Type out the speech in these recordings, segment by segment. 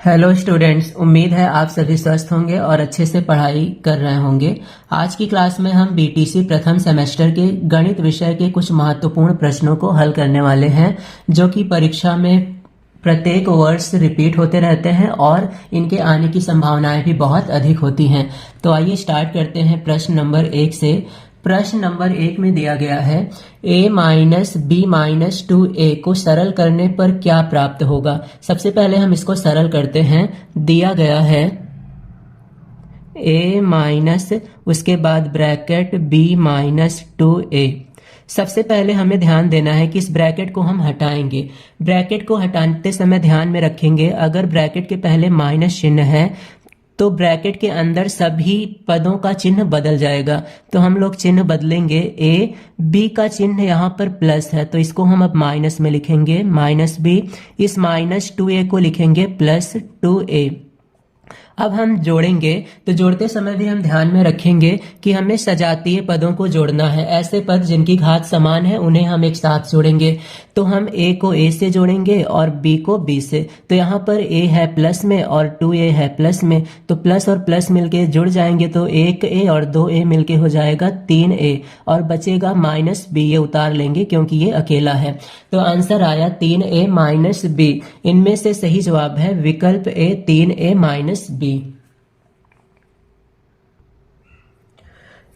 Hello students, उम्मीद है आप सभी स्वस्थ होंगे और अच्छे से पढ़ाई कर रहे होंगे। आज की क्लास में हम बीटीसी प्रथम सेमेस्टर के गणित विषय के कुछ महत्वपूर्ण प्रश्नों को हल करने वाले हैं, जो कि परीक्षा में प्रत्येक वर्ष रिपीट होते रहते हैं और इनके आने की संभावनाएं भी बहुत अधिक होती हैं। तो आइए स्टार्ट करते हैं प्रश्न नंबर 1 से। प्रश्न नंबर 1 में दिया गया है a minus B minus 2a को सरल करने पर क्या प्राप्त होगा। सबसे पहले हम इसको सरल करते हैं। दिया गया है a माइनस, उसके बाद ब्रैकेट b माइनस 2a। सबसे पहले हमें ध्यान देना है कि इस ब्रैकेट को हम हटाएंगे। ब्रैकेट को हटाते समय ध्यान में रखेंगे, अगर ब्रैकेट के पहले माइनस चिन्ह है तो ब्रैकेट के अंदर सभी पदों का चिन्ह बदल जाएगा। तो हम लोग चिन्ह बदलेंगे। ए बी का चिन्ह यहाँ पर प्लस है तो इसको हम अब माइनस में लिखेंगे, माइनस बी। इस माइनस 2a को लिखेंगे प्लस 2a। अब हम जोड़ेंगे तो जोड़ते समय भी हम ध्यान में रखेंगे कि हमें सजातीय पदों को जोड़ना है। ऐसे पद जिनकी घात समान है उन्हें हम एक साथ जोड़ेंगे। तो हम a को a से जोड़ेंगे और b को b से। तो यहाँ पर a है प्लस में और 2a है प्लस में, तो प्लस और प्लस मिलके जुड़ जाएंगे तो 1a और 2a मिलके हो जाएगा 3a और बचेगा माइनस b। ये उतार लेंगे क्योंकि ये अकेला है। तो आंसर आया 3a माइनस b। इनमें से सही जवाब है विकल्प a, 3a माइनस b।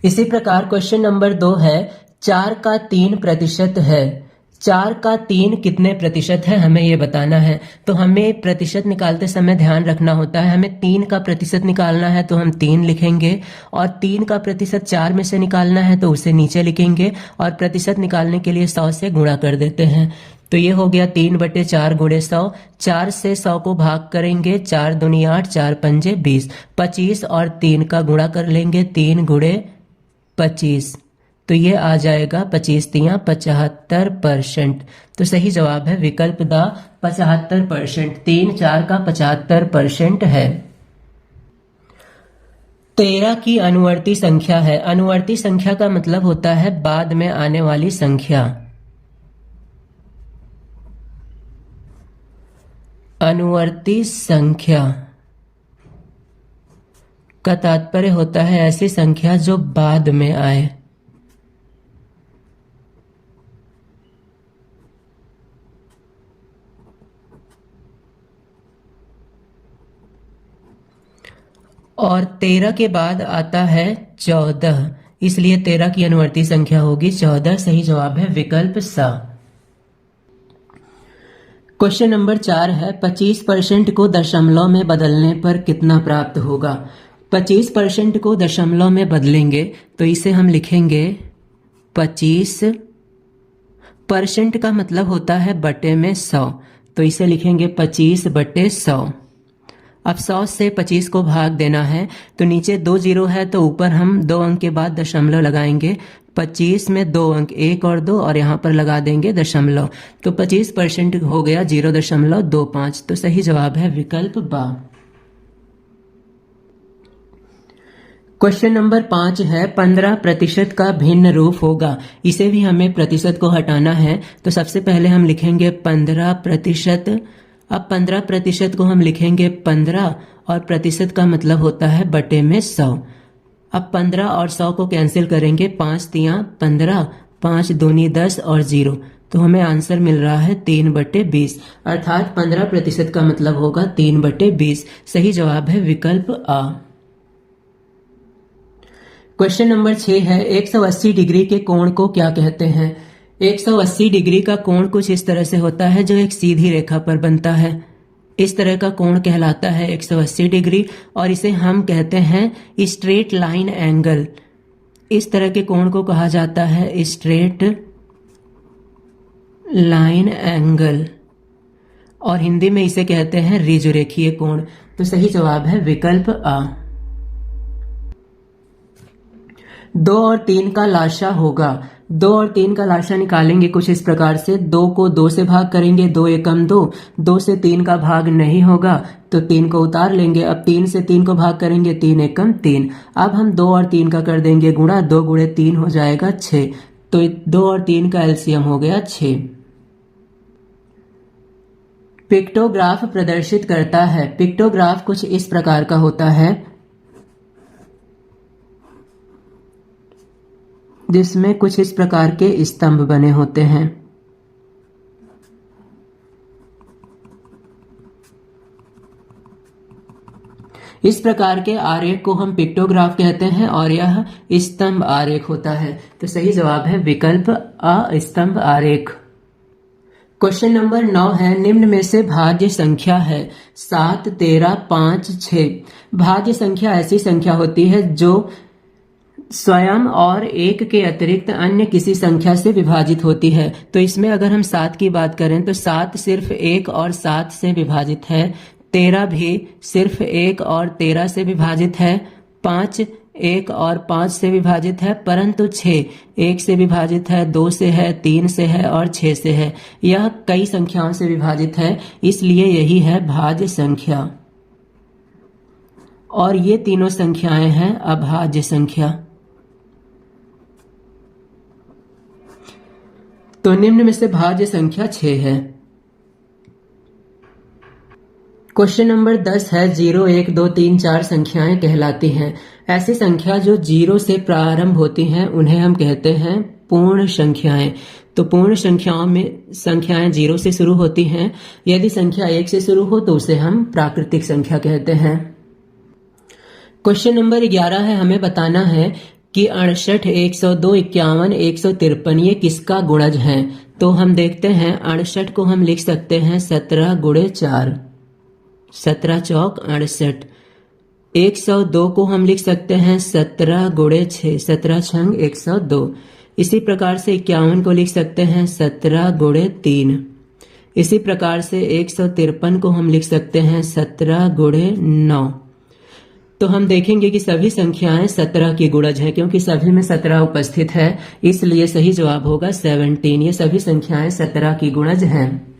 इसी प्रकार क्वेश्चन नंबर 2 है 4 का 3% है। 4 का 3 कितने प्रतिशत है, हमें ये बताना है। तो हमें प्रतिशत निकालते समय ध्यान रखना होता है, हमें 3 का प्रतिशत निकालना है तो हम 3 लिखेंगे, और 3 का प्रतिशत 4 में से निकालना है तो उसे नीचे लिखेंगे, और प्रतिशत निकालने के लिए 100 से गुणा कर देते हैं। तो ये हो गया 3/4 गुणे 100। 4 से 100 को भाग करेंगे, 4 दूनी 8, 4 पंजे 20। 25 और 3 का गुणा कर लेंगे, 3 गुणे 25। तो ये आ जाएगा 25 तियां 75%। तो सही जवाब है विकल्प द 75%। 3 4 का 75% है। 13 की अनुवर्ती संख्या है। अनुवर्ती संख्या का मतलब होता है बाद में आने वाली संख्या। अनुवर्ती संख्या का तात्पर्य होता है ऐसी संख्या जो बाद में आए। और 13 के बाद आता है 14, इसलिए 13 की अनुवर्ती संख्या होगी 14। सही जवाब है विकल्प सा। क्वेश्चन नंबर 4 है 25% को दशमलव में बदलने पर कितना प्राप्त होगा। 25% को दशमलव में बदलेंगे तो इसे हम लिखेंगे 25%। का मतलब होता है बटे में 100, तो इसे लिखेंगे 25/100। अब 100 से 25 को भाग देना है तो नीचे 2 जीरो है तो ऊपर हम 2 अंक के बाद दशमलव लगाएंगे। 25 में 2 अंक, 1 और 2, और यहाँ पर लगा देंगे दशमलव। तो 25% हो गया 0.25। तो सही जवाब है विकल्प बा। क्वेश्चन नंबर 5 है 15% का भिन्न रूप होगा। इसे भी हमें प्रतिशत को हटाना है तो सबसे पहले हम लिखेंगे 15%। अब 15% को हम लिखेंगे 15, और प्रतिशत का मतलब होता है बटे में 100। अब 15 और 100 को कैंसिल करेंगे, 5 तियां 15, 5 दूनी 10 और 0। तो हमें आंसर मिल रहा है 3/20, अर्थात 15% का मतलब होगा 3/20। सही जवाब है विकल्प आ। क्वेश्चन नंबर 6 है 180 डिग्री के कोण को क्या कहते हैं। 180 डिग्री का कोण कुछ इस तरह से होता है जो एक सीधी रेखा पर बनता है। इस तरह का कोण कहलाता है 180 डिग्री, और इसे हम कहते हैं स्ट्रेट लाइन एंगल। इस तरह के कोण को कहा जाता है स्ट्रेट लाइन एंगल, और हिंदी में इसे कहते हैं ऋजुरेखीय कोण। तो सही जवाब है विकल्प आ। 2 और 3 का लाशा होगा। 2 और 3 का लाशा निकालेंगे कुछ इस प्रकार से। 2 को 2 से भाग करेंगे, 2 एकम 2। 2 से 3 का भाग नहीं होगा तो 3 को उतार लेंगे। अब 3 से 3 को भाग करेंगे, 3 एकम 3। अब हम 2 और 3 का कर देंगे गुणा। 2 गुणे 3 हो जाएगा 6। तो 2 और 3 का एलसीएम हो गया 6। पिक्टोग्राफ प्रदर्शित करता है। पिक्टोग्राफ कुछ इस प्रकार का होता है, जिसमें कुछ इस प्रकार के स्तंभ बने होते हैं। इस प्रकार के आरेख को हम पिक्टोग्राफ कहते हैं और यह स्तंभ आरेख होता है। तो सही जवाब है विकल्प अ, स्तंभ आरेख। क्वेश्चन नंबर 9 है, निम्न में से भाज्य संख्या है 7, 13, 5, 6। भाज्य संख्या ऐसी संख्या होती है जो स्वयं और एक के अतिरिक्त अन्य किसी संख्या से विभाजित होती है। तो इसमें अगर हम 7 की बात करें तो 7 सिर्फ 1 और 7 से विभाजित है। 13 भी सिर्फ 1 और 13 से विभाजित है। 5 1 और 5 से विभाजित है, परंतु 6 1 से विभाजित है, 2 से है, 3 से है और 6 से है। यह कई संख्याओं से विभाजित है, इसलिए यही है भाज्य संख्या। और ये तीनों संख्याएं हैं अभाज्य संख्या। तो निम्न में से भाज्य संख्या 6 है। क्वेश्चन नंबर 10 है, 0, 1, 2, 3, 4 संख्याएं कहलाती हैं। ऐसी संख्या जो 0 से प्रारंभ होती हैं उन्हें हम कहते हैं पूर्ण संख्याएं। तो पूर्ण संख्याओं में संख्याएं 0 से शुरू होती हैं। यदि संख्या 1 से शुरू हो तो उसे हम प्राकृतिक संख्या कहते हैं। क्वेश्चन नंबर 11 है, हमें बताना है कि 68, 102, 51, 153 ये किसका गुणज है। तो हम देखते हैं 68 को हम लिख सकते हैं 17 गुणे 4, 17 चौक 68। 102 को हम लिख सकते हैं 17 गुणे 6, 17 छंग 102। इसी प्रकार से 51 को लिख सकते हैं 17 गुणे 3। इसी प्रकार से 153 को हम लिख सकते हैं 17 गुणे 9। तो हम देखेंगे कि सभी संख्याएं 17 की गुणज है, क्योंकि सभी में 17 उपस्थित है, इसलिए सही जवाब होगा 17। ये सभी संख्याएं 17 की गुणज हैं।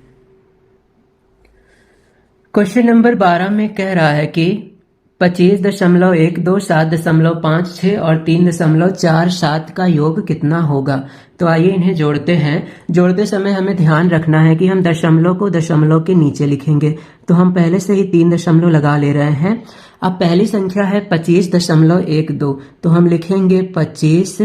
क्वेश्चन नंबर 12 में कह रहा है कि 25.12, 7.56 और 3.47 का योग कितना होगा। तो आइए इन्हें जोड़ते हैं। जोड़ते समय हमें ध्यान रखना है कि हम दशमलव को दशमलव के नीचे लिखेंगे। तो हम पहले से ही 3 दशमलव लगा ले रहे हैं। अब पहली संख्या है 25.12, तो हम लिखेंगे 25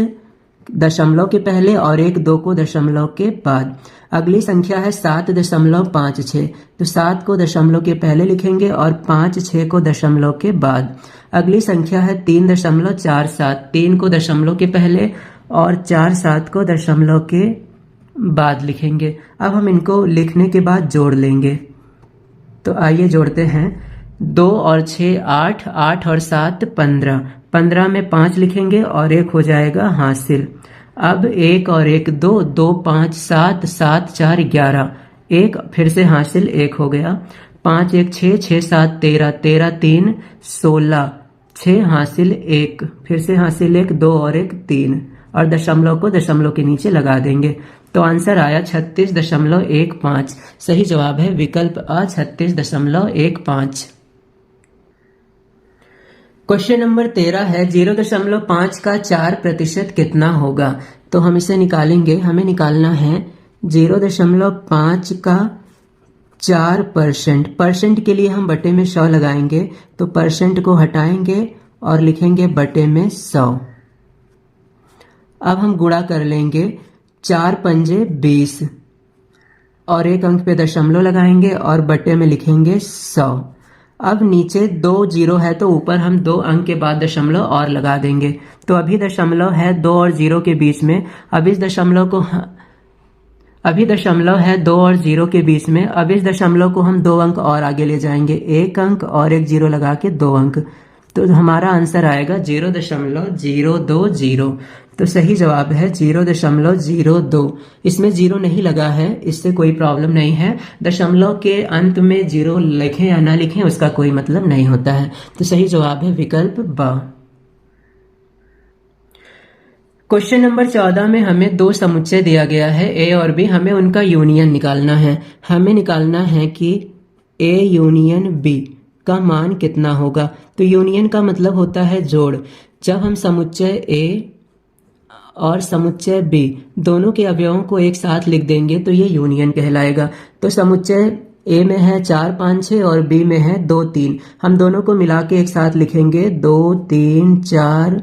दशमलव के पहले और 1 को दशमलव के बाद। अगली संख्या है 7.56, तो 7 को दशमलव के पहले लिखेंगे और 5 को दशमलव के बाद। अगली संख्या है 3.47, 3 को दशमलव के पहले और 7 को दशमलव के बाद लिखेंगे। अब हम इनको लिखने के बाद जोड़ लेंगे। तो आइए जोड़ते हैं। 2 और 6 8, 8 और 7 15, 15 में 5 लिखेंगे और 1 हो जाएगा हासिल। अब 1 और 1 2, 2 5 7, 7 4 11, 1 फिर से हासिल 1 हो गया। 5 1 6, 6 7 13, 13 3 16, 6 हासिल 1, फिर से हासिल 1, 2 और 1 3, और दशमलव को दशमलव के नीचे लगा देंगे। तो आंसर आया 36.15। सही जवाब है विकल्प अ, 36.15। क्वेश्चन नंबर 13 है, 0.5 का 4% कितना होगा। तो हम इसे निकालेंगे। हमें निकालना है 0.5 का 4%। परसेंट के लिए हम बटे में 100 लगाएंगे, तो परसेंट को हटाएंगे और लिखेंगे बटे में 100। अब हम गुणा कर लेंगे। 4 पंजे 20 और 1 अंक पे दशमलव लगाएंगे और बटे में लिखेंगे 100। अब नीचे 2 0 है, तो ऊपर हम 2 अंक के बाद दशमलव और लगा देंगे। तो अभी दशमलव है 2 और 0 के बीच में। अब इस दशमलव को अभी दशमलव है 2 और 0 के बीच में। अब इस दशमलव को हम 2 अंक और आगे ले जाएंगे, 1 अंक और 1 0 लगा के 2 अंक। तो हमारा आंसर आएगा 0.020। तो सही जवाब है 0.02। इसमें 0 नहीं लगा है, इससे कोई प्रॉब्लम नहीं है। दशमलव के अंत में 0 लिखें या ना लिखें उसका कोई मतलब नहीं होता है। तो सही जवाब है विकल्प ब। क्वेश्चन नंबर 14 में हमें 2 समुच्चय दिया गया है, ए और बी। हमें उनका यूनियन निकालना है। हमें निकालना है कि ए यूनियन बी का मान कितना होगा। तो यूनियन का मतलब होता है जोड़। जब हम समुच्चय ए और समुच्चय बी दोनों के अवयवों को एक साथ लिख देंगे तो ये यूनियन कहलाएगा। तो समुच्चय ए में है 4 5 6 और बी में है 2 3। हम दोनों को मिला के एक साथ लिखेंगे 2 3 4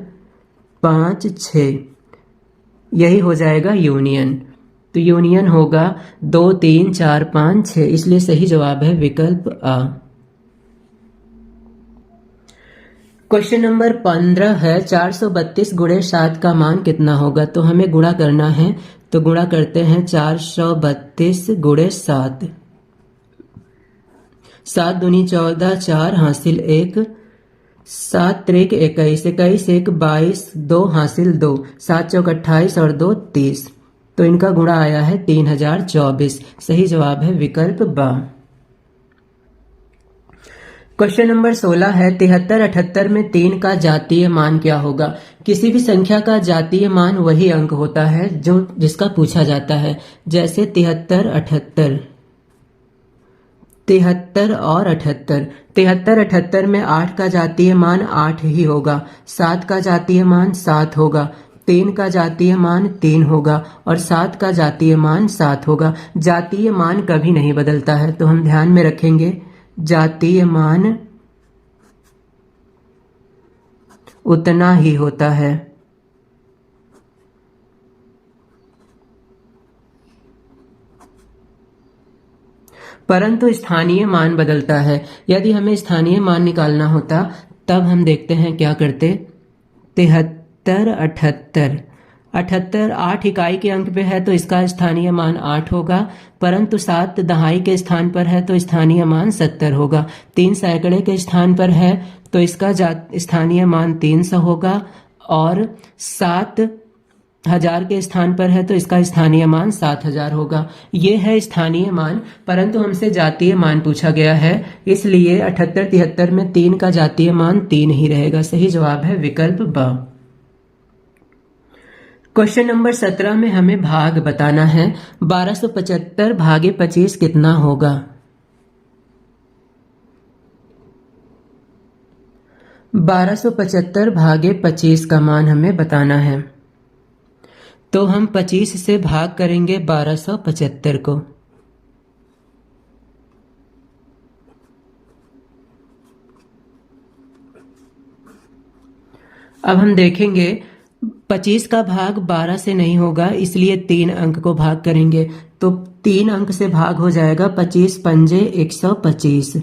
5 6। यही हो जाएगा यूनियन। तो यूनियन होगा 2 3 4 5 6, इसलिए सही जवाब है विकल्प आ। क्वेश्चन नंबर 15 है 432 गुणे 7 का मान कितना होगा। तो हमें गुणा करना है, तो गुणा करते हैं 432 गुणे 7। 7 दूनी 14, 4 हासिल 1, 7 त्रिक 21, 21 1 22, 2 हासिल 2, 7 चौक 28 और 2 30। तो इनका गुणा आया है 3024। सही जवाब है विकल्प बा। क्वेश्चन नंबर 16 है 73 78 में 3 का जातीय मान क्या होगा। किसी भी संख्या का जातीय मान वही अंक होता है जो जिसका पूछा जाता है। जैसे 73 78, 73 और 78। 73 78 में 8 का जातीय मान 8 ही होगा, 7 का जातीय मान 7 होगा, 3 का जातीय मान 3 होगा और 7 का जातीय मान 7 होगा। जातीय मान कभी नहीं बदलता है, तो हम ध्यान में रखेंगे जातीय मान उतना ही होता है। परंतु स्थानीय मान बदलता है। यदि हमें स्थानीय मान निकालना होता तब हम देखते हैं क्या करते। 73 78, 78 8 इकाई के अंक पे है तो इसका स्थानीय मान 8 होगा, परंतु 7 दहाई के स्थान पर है तो स्थानीय मान 70 होगा। 3 सैकड़े के स्थान पर है तो इसका स्थानीय मान 300 होगा और 7 हजार के स्थान पर है तो इसका स्थानीय मान 7000 होगा। ये है स्थानीय मान, परंतु हमसे जातीय मान पूछा गया है, इसलिए 78 73 में 3 का जातीय मान 3 ही रहेगा। सही जवाब है विकल्प ब। क्वेश्चन नंबर 17 में हमें भाग बताना है। 1275 भागे 25 कितना होगा। 1275 भागे 25 का मान हमें बताना है। तो हम 25 से भाग करेंगे 1275 को। अब हम देखेंगे 25 का भाग 12 से नहीं होगा, इसलिए 3 अंक को भाग करेंगे। तो 3 अंक से भाग हो जाएगा 25 पंजे 125।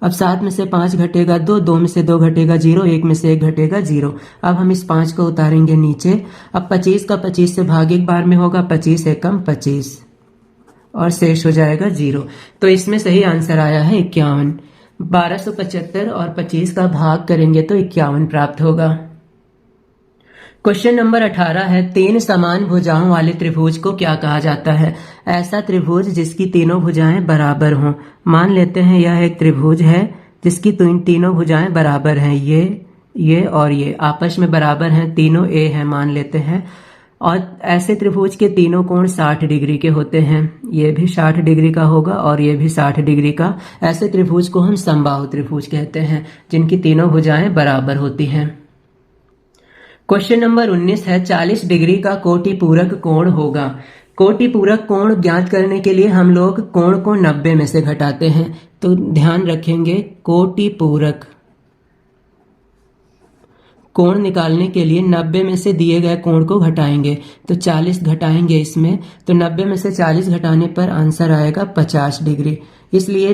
अब 7 में से 5 घटेगा 2, 2 में से 2 घटेगा 0, 1 में से 1 घटेगा 0। अब हम इस 5 को उतारेंगे नीचे। अब 25 का 25 से भाग एक बार में होगा, 25 एकम 25 और शेष हो जाएगा 0। तो इसमें सही आंसर आया है 51। 1275 और 25 का भाग करेंगे तो 51 प्राप्त होगा। क्वेश्चन नंबर 18 है 3 समान भुजाओं वाले त्रिभुज को क्या कहा जाता है। ऐसा त्रिभुज जिसकी तीनों भुजाएं बराबर हों। मान लेते हैं यह एक त्रिभुज है जिसकी तीनों भुजाएं बराबर हैं, ये और ये आपस में बराबर हैं, तीनों ए हैं मान लेते हैं। और ऐसे त्रिभुज के तीनों कोण 60 डिग्री के होते हैं। ये भी 60 डिग्री का होगा और ये भी 60 डिग्री का। ऐसे त्रिभुज को हम समबाहु त्रिभुज कहते हैं जिनकी तीनों भुजाएं बराबर होती हैं। क्वेश्चन नंबर 19 है 40 डिग्री का कोटि पूरक कोण होगा। कोटि पूरक कोण ज्ञात करने के लिए हम लोग कोण को 90 में से घटाते हैं। तो ध्यान रखेंगे कोटि पूरक कोण निकालने के लिए 90 में से दिए गए कोण को घटाएंगे। तो 40 घटाएंगे इसमें, तो 90 में से 40 घटाने पर आंसर आएगा 50 डिग्री। इसलिए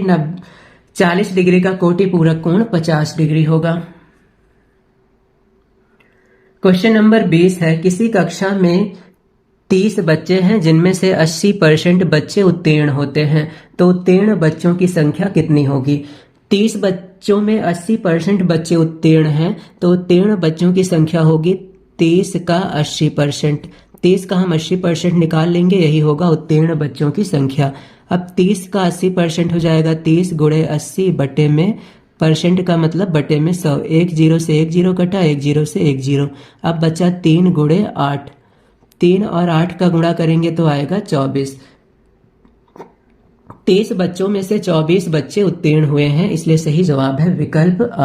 40 डिग्री का कोटि पूरक कोण 50 डिग्री होगा। क्वेश्चन नंबर 20 है किसी कक्षा में 30 बच्चे हैं जिनमें से 80% बच्चे उत्तीर्ण होते हैं। तो उत्तीर्ण बच्चों की संख्या कितनी होगी। 30 बच्चों में 80% बच्चे उत्तीर्ण हैं, तो उत्तीर्ण बच्चों की संख्या होगी 30 का 80%। 30 का हम 80% निकाल लेंगे, यही होगा उत्तीर्ण बच्चों की संख्या। अब 30 का 80% हो जाएगा 30 गुणे 80 बटे में परसेंट का मतलब बटे में 100। 1 0 से 1 0 कटा, 1 0 से 1 0। अब बचा 3 गुणे 8। 3 और 8 का गुणा करेंगे तो आएगा 24। 30 बच्चों में से 24 बच्चे उत्तीर्ण हुए हैं, इसलिए सही जवाब है विकल्प आ।